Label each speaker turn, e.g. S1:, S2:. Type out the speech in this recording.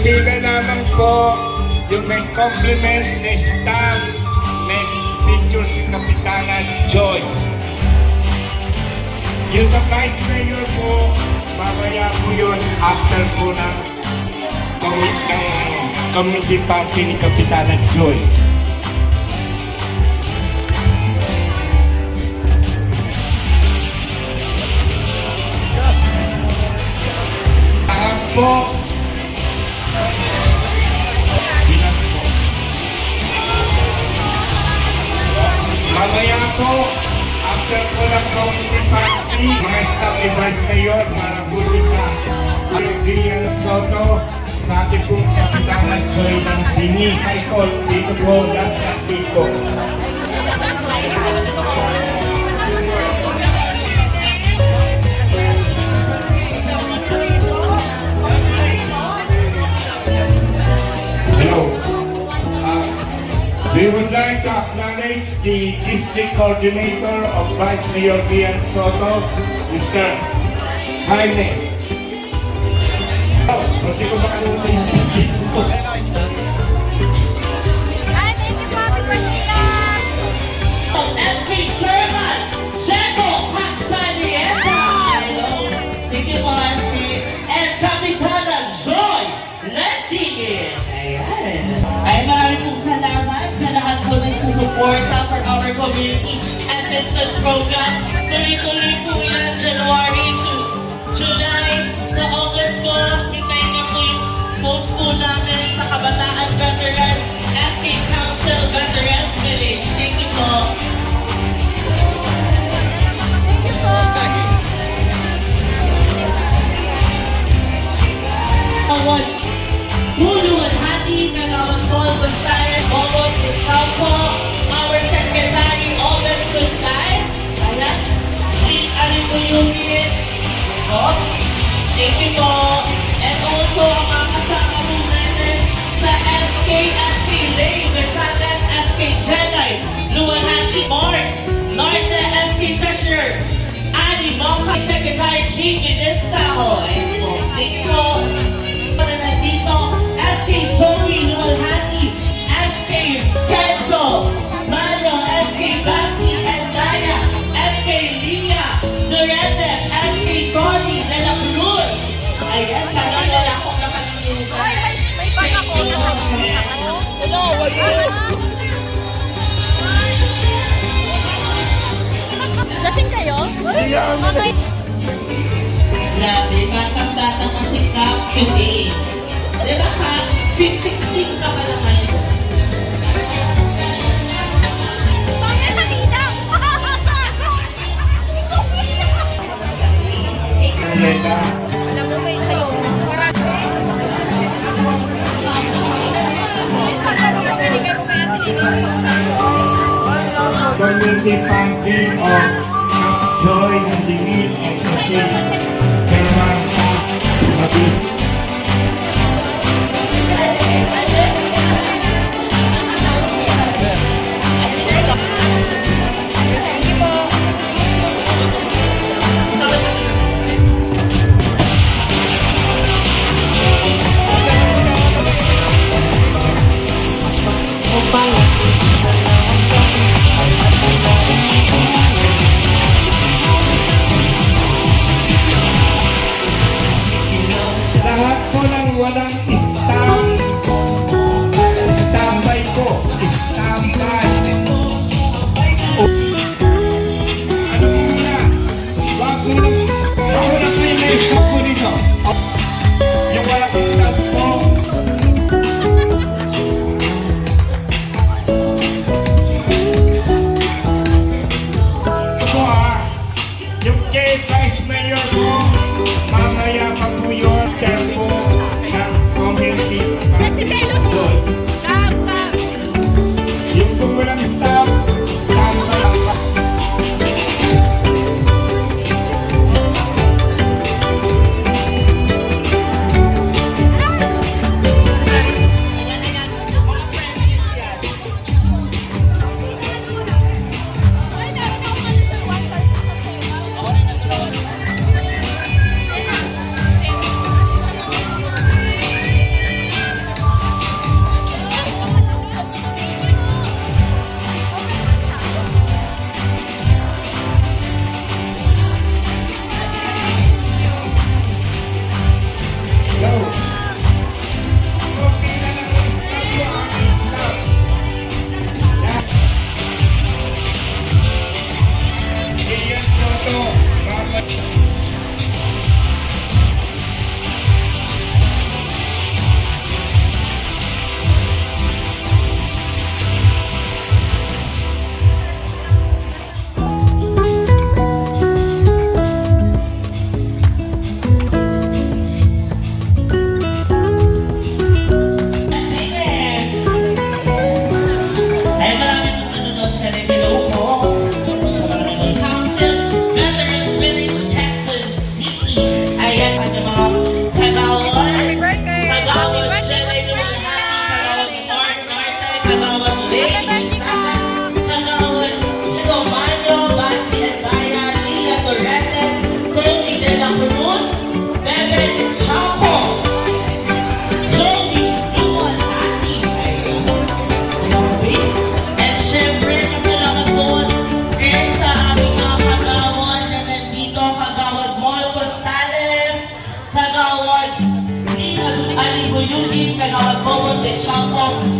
S1: kaibigan naman po, yung may compliments na stamp, may picture si Kapitana Joy. Yung sa Vice Mayor po, mamaya po yun after po ng community party ni Kapitana Joy. Po, bilang po. Mamaya po, after po ng community party, mga staff ni Vice Mayor para po sa Gillian Soto, sa ating pong Kapitana Joy ng Dini. Michael, dito po, nasa Tico. We would like to acknowledge the District Coordinator of Vice Mayor Gillian Soto, Mr. Jaime. Pwede ko makalimutan yung video ko.
S2: Thank you, Bobby Martina!
S3: SK Chairman, Checo Casadieta. Thank you, SK. And Kapitana Joy Lendigin. Ayan. Ay, maraming pong salamat sa lahat po nagsusuporta for our community assistance program. Tuloy-tuloy po yan, January to July. Sa August po, hintayin na po yung post po namin sa Kabataan Veterans, SK Council Veterans Village. Thank you po.
S2: Thank you po!
S3: Award Tulungan Hati, Kagawad Paul Bastayan, Obot Champo, our Secretary, Obet Sultan, ayan, Lee Alimuyungin, thank you po, and also ang mga kasama po natin sa SK Lay, Versailles, SK Jelay, Luwalhati, Mark, Norte, SK Treasurer, Ali Mongka, Secretary Chief Ministaho, thank you po. SK Joey Luwalhati, SK Kenzo, Mario, SK Basi and Daya, SK Lilia, Loretes, SK Connie de la Cruz. Ayan, sana wala akong nakalimutan.
S2: May bag ako na hello, what's up? Lasing kayo? Okay.
S3: Grabe, batang-bata kasi today. Diba ka? 16 ka pa naman.
S2: Bakit kanina? Alam mo may sa'yo.
S1: Community party of Joy and Dini and Chairman Mabis. Lahat po ng walang stamp, standby po, standby. Ano muna? Wag mo lang, ako lang po yung na-stop po dito. Yung walang stamp po. Ito po yung kay Vice Mayor po, mamaya pa po yun, po ng community. Yung po walang staff, staff pa lang pa.
S3: de Chapo,